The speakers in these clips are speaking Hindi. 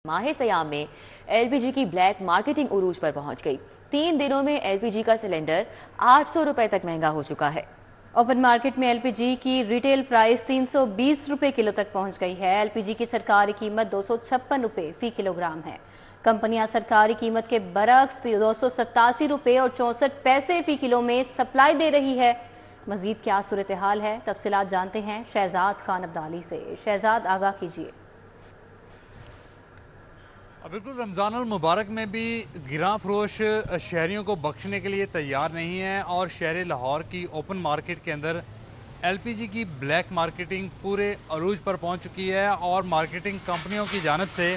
माह सयाम में एलपीजी की ब्लैक मार्केटिंग उरूज पर पहुंच गई। 3 दिनों में एलपीजी का सिलेंडर 800 रुपए तक महंगा हो चुका है। ओपन मार्केट में एलपीजी की रिटेल प्राइस 320 रुपए किलो तक पहुंच गई है। एलपीजी की सरकारी कीमत 256 रुपए फी किलोग्राम है। कंपनियां सरकारी कीमत के बरक्स 287 रुपए और 64 पैसे फी किलो में सप्लाई दे रही है। मजीद क्या सूरत हाल है, तफसीलात जानते हैं शहजाद खान अब्दाली से। शहजाद, आगाह कीजिए। बिल्कुल, रमज़ान अल मुबारक में भी गिरां फरोश शहरियों को बख्शने के लिए तैयार नहीं है और शहर लाहौर की ओपन मार्केट के अंदर एलपीजी की ब्लैक मार्केटिंग पूरे अरूज पर पहुंच चुकी है और मार्केटिंग कंपनियों की जानब से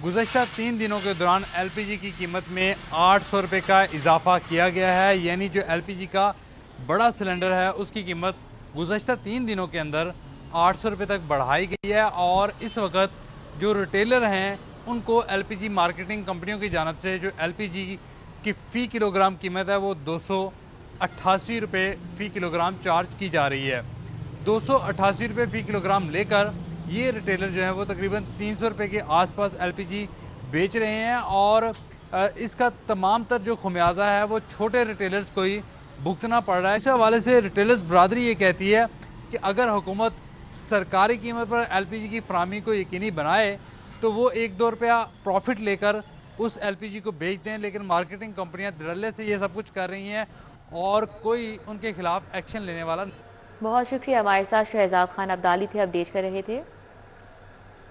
गुज़श्ता 3 दिनों के दौरान एलपीजी की कीमत में 800 रुपये का इजाफा किया गया है। यानी जो एलपीजी का बड़ा सिलेंडर है उसकी कीमत गुज़श्ता 3 दिनों के अंदर 800 रुपये तक बढ़ाई गई है और इस वक्त जो रिटेलर हैं उनको एलपीजी मार्केटिंग कंपनियों की जानब से जो एलपीजी की फ़ी किलोग्राम कीमत है वो 288 रुपये फ़ी किलोग्राम चार्ज की जा रही है। 288 रुपये फ़ी किलोग्राम लेकर ये रिटेलर जो है वो तकरीबन 300 रुपये के आसपास एलपीजी बेच रहे हैं और इसका तमाम तर जो खुमियाजा है वो छोटे रिटेलर्स को ही भुगतना पड़ रहा है। इस हवाले से रिटेलर्स बरादरी ये कहती है कि अगर हुकूमत सरकारी कीमत पर एलपीजी की फराहमी को यकीनी बनाए तो वो 1-2 रुपया प्रॉफिट लेकर उस एलपीजी को बेच दें, लेकिन मार्केटिंग कंपनियां धड़ल्ले से ये सब कुछ कर रही हैं और कोई उनके खिलाफ एक्शन लेने वाला नहीं। बहुत शुक्रिया, हमारे साथ शहजाद खान अब्दाली थे, अपडेट कर रहे थे।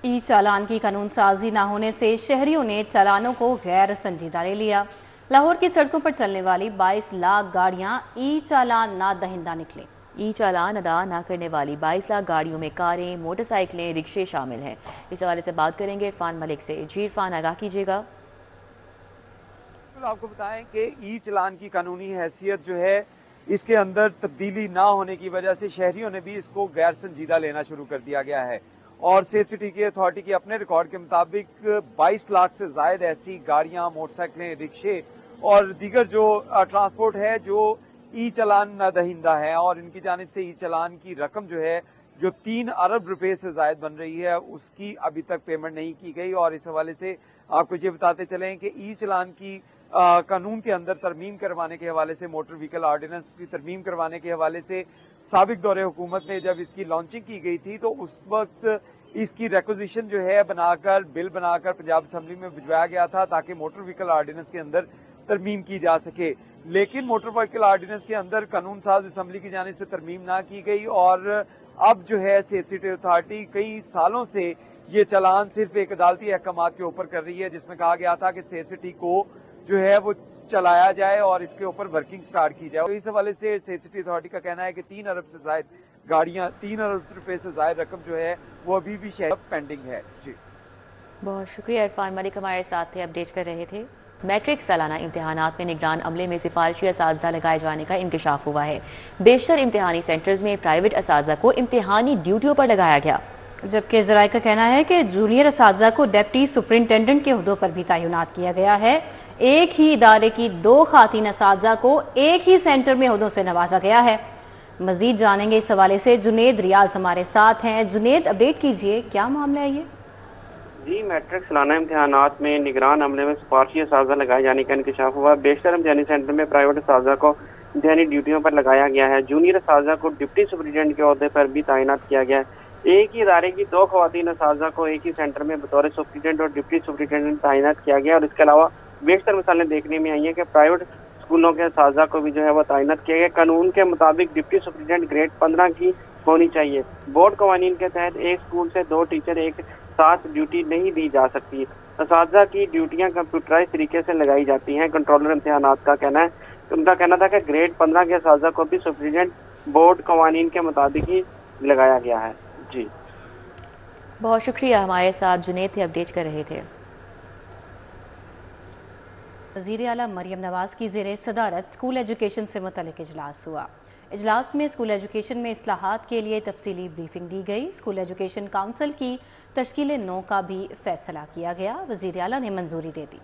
ई चालान की कानून साजी न होने से शहरियों ने चालानों को गैर संजीदा ले लिया। लाहौर की सड़कों पर चलने वाली 22 लाख गाड़ियां ई चालान ना दहिंदा निकले। ई चालान अदा न करने वाली 22 लाख गाड़ियों में कारें, मोटरसाइकिलें, रिक्शे शामिल हैं। इस हवाले से बात करेंगे इरफान मलिक से। जी इरफान, आगाह कीजिएगा। आपको बताएं कि ई चालान की कानूनी हैसियत जो है इसके अंदर तब्दीली ना होने की वजह से शहरियों ने भी इसको गैर संजीदा लेना शुरू कर दिया गया है और सेफ सिटी की अथॉरिटी के अपने रिकॉर्ड के मुताबिक 22 लाख से जायद ऐसी गाड़ियां, मोटरसाइकिलें, रिक्शे और दीगर जो ट्रांसपोर्ट है जो ई चालान न दहिंदा है और इनकी जानिब से ई चालान की रकम जो है जो 3 अरब रुपए से जायद बन रही है उसकी अभी तक पेमेंट नहीं की गई। और इस हवाले से आपको ये बताते चलें कि ई चालान की कानून के अंदर तरमीम करवाने के हवाले से, मोटर व्हीकल ऑर्डिनेंस की तरमीम करवाने के हवाले से साबिक दौरे हुकूमत में जब इसकी लॉन्चिंग की गई थी तो उस वक्त इसकी रिक्विजिशन जो है बनाकर, बिल बनाकर पंजाब असम्बली में भिजवाया गया था ताकि मोटर व्हीकल ऑर्डिनेंस के अंदर तरमीम की जा सके। लेकिन मोटर व्हीकल ऑर्डिनेंस के अंदर कानून साज असम्बली की जानिब से तरमीम ना की गई और अब जो है सेफ सिटी अथॉरिटी कई सालों से ये चालान सिर्फ एक अदालती अहकाम के ऊपर कर रही है जिसमें कहा गया था कि सेफ सिटी को जो है वो चलाया जाए और इसके ऊपर वर्किंग स्टार्ट की जाए। तो इस हवाले से सेफ सिटी अथॉरिटी का कहना है कि 3 अरब से जायद गाड़ियां, 3 अरब रुपए से जायद रकम जो है वो अभी भी शहर पेंडिंग है। जी बहुत शुक्रिया, इरफान मलिक हमारे साथ थे, अपडेट कर रहे थे। मैट्रिक सालाना इम्तिहानात में निगरान अमले में सिफारिशी असातिज़ा लगाए जाने का इंकशाफ हुआ है। बेशतर इम्तिहानी सेंटर्स में प्राइवेट असातिज़ा को इम्तिहानी ड्यूटियों पर लगाया गया, जबकि ज़राए का कहना है कि जूनियर असातिज़ा को डिप्टी सुपरिंटेंडेंट के ओहदों पर भी तैनात किया गया है। एक ही इदारे की 2 खातीन असातिज़ा को एक ही सेंटर में ओहदों से नवाजा गया है। मजीद जानेंगे इस हवाले से जुनेद रियाज हमारे साथ हैं। जुनेद, अपडेट कीजिए, क्या मामला है ये? जी, मैट्रिक सालाना इम्तिहानात में निगरान अमले में सिफारिशी असातिज़ा लगाए जाने का इंकशाफ हुआ। बेशतर इम्तिहानी सेंटर में प्राइवेट असातिज़ा को इम्तिहानी ड्यूटियों पर लगाया गया है। जूनियर असातिज़ा को डिप्टी सुपरिटेंडेंट के ओहदे पर भी तैनात किया गया है। एक ही इदारे की 2 खवातीन असातिज़ा को एक ही सेंटर में बतौर सुपरिटेंडेंट और डिप्टी सुपरिटेंडेंट तैनात किया गया और इसके अलावा बेशतर मिसालें देखने में आई हैं कि प्राइवेट स्कूलों के असातिज़ा को भी जो है वो तैनात किया गया। कानून के मुताबिक डिप्टी सुपरिटेंडेंट ग्रेड 15 की होनी चाहिए। बोर्ड कवानीन के तहत एक स्कूल से 2 टीचर एक साथ ड्यूटी नहीं दी जा सकती। असातिज़ा की ड्यूटियां कंप्यूटराइज तरीके से लगाई जाती हैं। कंट्रोलर इम्तिहानात का कहना है, उनका कहना था कि ग्रेड 15 के असातिज़ा को भी सुपरिटेंडेंट बोर्ड कवानीन के मुताबिक ही लगाया गया है। जी बहुत शुक्रिया, हमारे साथ जुनेद थे, अपडेट कर रहे थे। वज़ीर आला मरियम नवाज की ज़ेरे सदारत स्कूल एजुकेशन से मुतल्लिक़ इजलास हुआ। इजलास में स्कूल एजुकेशन में इस्लाहात के लिए तफसीली ब्रीफिंग दी गई। स्कूल एजुकेशन काउंसिल की तश्कील 9 का भी फैसला किया गया। वज़ीर आला ने मंजूरी दे दी।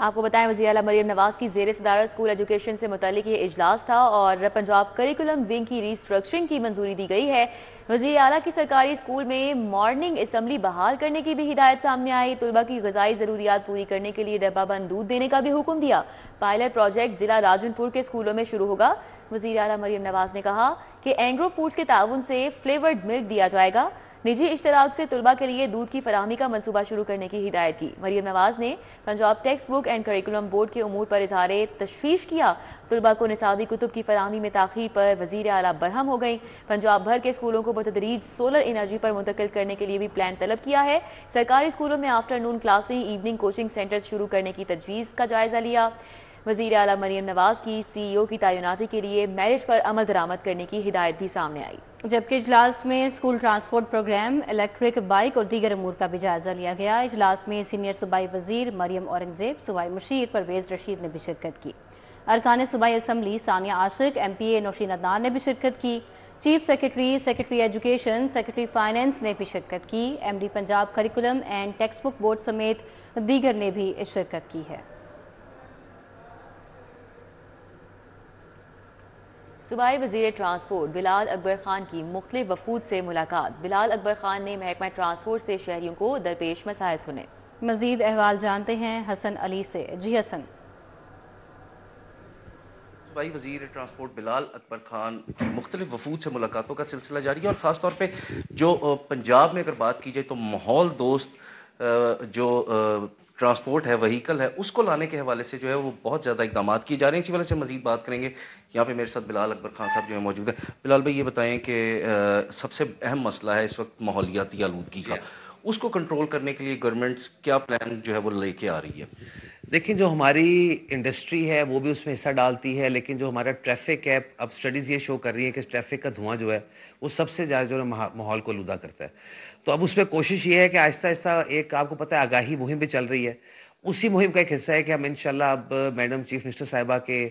आपको बताएं, वज़ीर आला मरीम नवाज़ की ज़ेर सदारत स्कूल एजुकेशन से मुताल्लिक ये इजलास था और पंजाब करिकुलम विंग की रीस्ट्रक्चरिंग की मंजूरी दी गई है। वज़ीर आला की सरकारी स्कूल में मॉर्निंग असम्बली बहाल करने की भी हिदायत सामने आई। तुलबा की ग़िज़ाई ज़रूरियात पूरी करने के लिए डब्बाबंद दूध देने का भी हुक्म दिया। पायलट प्रोजेक्ट ज़िला राजनपुर के स्कूलों में शुरू होगा। वज़ीर आला मरीम नवाज़ ने कहा कि एंग्रो फूड्स के ताउन से फ्लेवर्ड मिल्क दिया जाएगा। निजी इश्तराक से तुलबा के लिए दूध की फराहमी का मनसूबा शुरू करने की हिदायत की। मरीम नवाज़ ने Punjab text book and curriculum board के उमूर पर इजहार तशवीश किया। तुलबा को निसाबी कुतुब की फराहमी में ताख़ीर पर वज़ीर आला बरहम हो गई। पंजाब भर के स्कूलों को बतदरीज सोलर एनर्जी पर मुंतकिल करने के लिए भी प्लान तलब किया है। सरकारी स्कूलों में आफ्टरनून क्लासें, इवनिंग कोचिंग सेंटर्स शुरू करने की तजवीज़ का जायज़ा लिया। वज़ीर आला मरीम नवाज़ की CEO की तैनाती के लिए मेरिट पर अमल दरामद करने की हिदायत भी सामने आई। जबकि इजलास में school transport program, electric bike और दीगर अमूर का भी जायजा लिया गया। इजलास में सीनियर सूबाई वजीर मरियम औरंगजेब, सूबाई मुशीर परवेज़ रशीद ने भी शिरकत की। अरकान सूबाई असम्बली सानिया आशिक, MPA नौशीन अदनान ने भी शिरकत की। Chief secretary, secretary education, secretary finance ने भी शिरकत की। MD Punjab curriculum and text book board समेत दीगर ने भी शिरकत की है। सूबाई वज़ीर ट्रांसपोर्ट बिलाल अकबर खान की मुख्तलिफ वफूद से मुलाकात। बिलाल अकबर खान ने महकमा ट्रांसपोर्ट से शहरियों को दरपेश मसाइल सुने। मजीद अहवाल जानते हैं हसन अली से। जी हसन। सूबाई वज़ीर ट्रांसपोर्ट बिलाल अकबर खान की मुख्तलिफ वफूद से मुलाकातों का सिलसिला जारी है और ख़ास तौर पे जो पंजाब में अगर बात की जाए तो माहौल दोस्त जो ट्रांसपोर्ट है, व्हीकल है, उसको लाने के हवाले से जो है वो बहुत ज़्यादा इकदाम किए जा रहे हैं। इसी वजह से मज़ीद बात करेंगे। यहाँ पे मेरे साथ बिलाल अकबर खान साहब जो है मौजूद है। बिलाल भाई, ये बताएं कि सबसे अहम मसला है इस वक्त माहौलियाती आलूदगी का, उसको कंट्रोल करने के लिए गवर्नमेंट क्या प्लान जो है वो लेके आ रही है? देखिए, जो हमारी इंडस्ट्री है वो भी उसमें हिस्सा डालती है, लेकिन जो हमारा ट्रैफिक है, अब स्टडीज़ ये शो कर रही है कि ट्रैफिक का धुआं जो है वो सबसे ज़्यादा जो है माहौल को आलूदा करता है। तो अब उसमें कोशिश ये है कि आहिस्ता आहिस्ता एक आपको पता है आगाही मुहिम भी चल रही है। उसी मुहिम का एक हिस्सा है कि हम इंशाल्लाह अब मैडम चीफ मिनिस्टर साहिबा के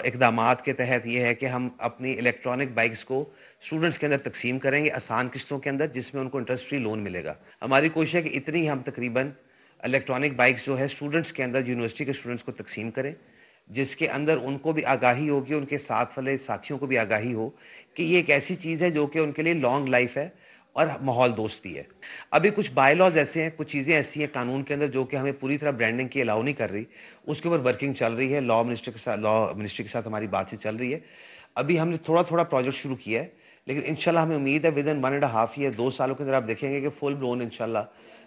इक़दामात के तहत ये है कि हम अपनी इलेक्ट्रॉनिक बाइक्स को स्टूडेंट्स के अंदर तकसीम करेंगे आसान किस्तों के अंदर, जिसमें उनको इंटरेस्ट फ्री लोन मिलेगा। हमारी कोशिश है कि इतनी हम तकरीबन इलेक्ट्रॉनिक बाइक्स जो है स्टूडेंट्स के अंदर, यूनिवर्सिटी के स्टूडेंट्स को तकसीम करें, जिसके अंदर उनको भी आगाही होगी, उनके साथ वाले साथियों को भी आगाही हो कि ये एक ऐसी चीज़ है जो कि उनके लिए लॉन्ग लाइफ है और माहौल दोस्त भी है। अभी कुछ बायलॉज ऐसे हैं, कुछ चीज़ें ऐसी हैं कानून के अंदर जो कि हमें पूरी तरह ब्रांडिंग की अलाउ नहीं कर रही, उसके ऊपर वर्किंग चल रही है। लॉ मिनिस्ट्री के साथ हमारी बातचीत चल रही है। अभी हमने थोड़ा थोड़ा प्रोजेक्ट शुरू किया है, लेकिन इंशाल्लाह हमें उम्मीद है विद इन 1.5 ईयर, 2 सालों के अंदर आप देखेंगे कि फुल ब्लोन इंशाल्लाह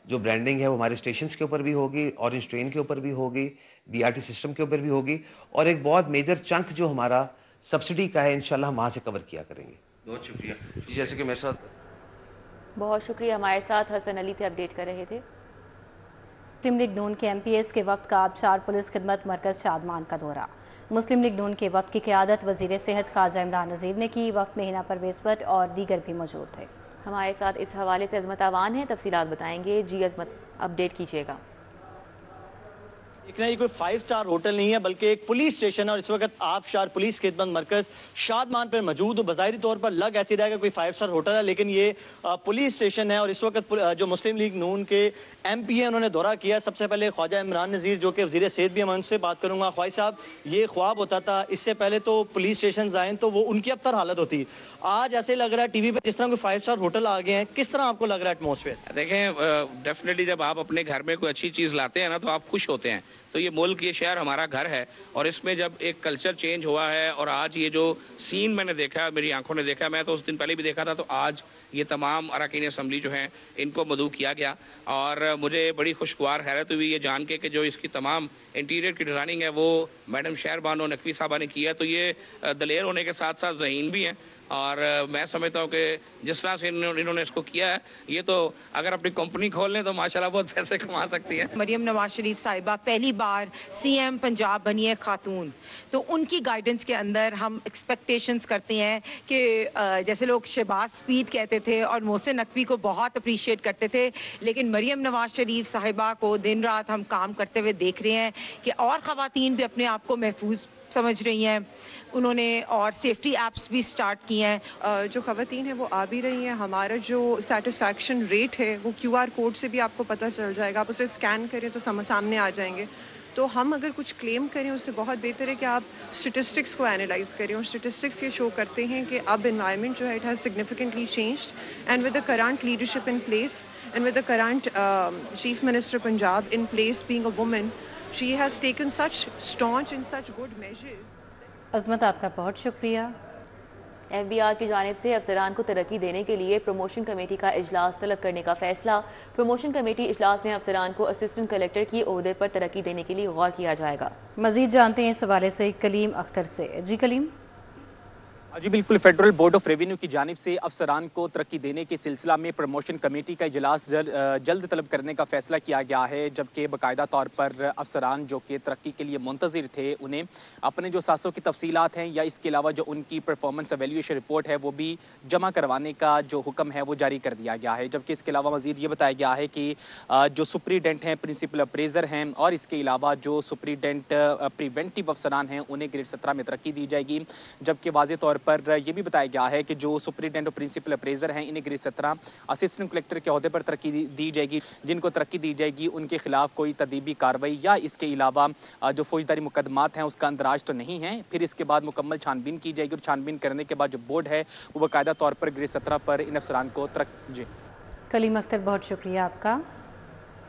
जो ब्रांडिंग है वो हमारे स्टेशन के ऊपर भी होगी, ऑरेंज ट्रेन के ऊपर भी होगी, BRT सिस्टम के ऊपर भी होगी, और एक बहुत मेजर चंक जो हमारा सब्सिडी का है इंशाल्लाह हम वहाँ से कवर किया करेंगे। बहुत शुक्रिया जी। जैसे कि मेरे साथ बहुत शुक्रिया, हमारे साथ हसन अली थे, अपडेट कर रहे थे। मुस्लिम लीग नून के MPS के वक्त का आबशार पुलिस खिदमत मरकज़ शादमान का दौरा। मुस्लिम लीग नून के वक्त की क़यादत वज़ीर सेहत ख्वाजा इमरान नज़ीर ने की। वक्त में हिना परवेज़ भट्ट और दीगर भी मौजूद थे। हमारे साथ इस हवाले से अजमत आवान है, तफसीलात बताएंगे। जी अजमत, अपडेट कीजिएगा। ये कोई 5 स्टार होटल नहीं है बल्कि एक पुलिस स्टेशन है और इस वक्त आबशार पुलिस खिदमत मरकज शादमान पर मौजूद। बज़ाहिरी तौर पर लग ऐसी रहा है कोई 5 स्टार होटल है, लेकिन ये पुलिस स्टेशन है। और इस वक्त जो मुस्लिम लीग नून के MP है उन्होंने दौरा किया। सबसे पहले ख्वाजा इमरान नज़ीर जो कि वज़ीर सेहत भी, मैं उनसे बात करूँगा। ख्वाजा साहब, ये ख्वाब होता था इससे पहले तो पुलिस स्टेशन आए तो वो उनकी अब तर हालत होती, आज ऐसे लग रहा है TV पर जिस तरह कोई 5 स्टार होटल आ गए हैं। किस तरह आपको लग रहा है एटमॉस्फेयर? देखें, डेफिनेटली जब आप अपने घर में कोई अच्छी चीज़ लाते हैं ना तो आप खुश होते हैं। तो ये मुल्क, ये शहर हमारा घर है और इसमें जब एक कल्चर चेंज हुआ है और आज ये जो सीन मैंने देखा, मेरी आंखों ने देखा, मैं तो उस दिन पहले भी देखा था, तो आज ये तमाम अरकान असम्बली जो हैं इनको मदऊ किया गया और मुझे बड़ी खुशगवार हैरत हुई ये जान के कि जो इसकी तमाम इंटीरियर की डिज़ाइनिंग है वो मैडम शहर बानो नकवी साहबा ने की है। तो ये दलेर होने के साथ साथ ज़हीन भी हैं और मैं समझता हूँ कि जिस तरह से इन्होंने इसको किया है, ये तो अगर अपनी कंपनी खोल लें तो माशाल्लाह बहुत पैसे कमा सकती हैं। मरियम नवाज शरीफ साहिबा पहली बार CM पंजाब बनी है खातून, तो उनकी गाइडेंस के अंदर हम एक्सपेक्टेशंस करते हैं कि जैसे लोग शहबाज स्पीड कहते थे और मोहसिन नकवी को बहुत अप्रिशिएट करते थे, लेकिन मरियम नवाज शरीफ साहिबा को दिन रात हम काम करते हुए देख रहे हैं कि और ख़वातीन भी अपने आप को महफूज समझ रही हैं उन्होंने, और सेफ्टी एप्स भी स्टार्ट किए हैं। जो ख़वातीन हैं वो आ भी रही हैं। हमारा जो सेटिस्फैक्शन रेट है वो QR कोड से भी आपको पता चल जाएगा, आप उसे स्कैन करें तो सामने आ जाएंगे। तो हम अगर कुछ क्लेम करें उससे बहुत बेहतर है कि आप स्टेटिस्टिक्स को एनालाइज करें, और स्टेटिस्टिक्स ये शो करते हैं कि अब एनवायरनमेंट जो है it has significantly changed and with the current leadership in place and with the current chief minister Punjab in place being a woman, she has taken such staunch and such good measures. Azmat, आपका बहुत शुक्रिया। FBR की जानिब से अफसरान को तरक्की देने के लिए प्रमोशन कमेटी का इजलास तलब करने का फैसला। प्रमोशन कमेटी इजलास में अफसरान को असिस्टेंट कलेक्टर की ओहदे पर तरक्की देने के लिए गौर किया जाएगा। मजीद जानते हैं इस हवाले से कलीम अख्तर से। जी कलीम। जी बिल्कुल, फेडरल बोर्ड ऑफ रेवेन्यू की जानिब से अफसरान को तरक्की देने के सिलसिला में प्रमोशन कमेटी का इजलास जल्द तलब करने का फैसला किया गया है, जबकि बाकायदा तौर पर अफसरान जो कि तरक्की के लिए मुंतज़िर थे उन्हें अपने जो सासों की तफसीलात हैं या इसके अलावा जो उनकी परफॉर्मेंस एवेल्यूएशन रिपोर्ट है वो भी जमा करवाने का जो हुक्म है वो जारी कर दिया गया है। जबकि इसके अलावा मज़ीद ये बताया गया है कि जो सुप्रीडेंट हैं, प्रिंसिपल अप्रेजर हैं और इसके अलावा जो सुप्रीडेंट प्रिवेंटिव अफसरान हैं उन्हें ग्रेड 17 में तरक्की दी जाएगी। जबकि वाज़ेह तौर पर यह भी बताया गया है कि जो सुप्रीडेंट और प्रिंसिपल अप्रेजर हैं इन्हें ग्रेड 17 असिस्टेंट कलेक्टर के अहदे पर तरक्की दी जाएगी। जिनको तरक्की दी जाएगी उनके खिलाफ कोई तदीबी कार्रवाई या इसके अलावा जो फौजदारी मुकदमात हैं उसका अंदराज तो नहीं है। फिर इसके बाद मुकम्मल छानबीन की जाएगी और छानबीन करने के बाद जो बोर्ड है वो बाकायदा तौर पर ग्रेड 17 पर इन अफसरान को जी। कलीम अख्तर, बहुत शुक्रिया आपका।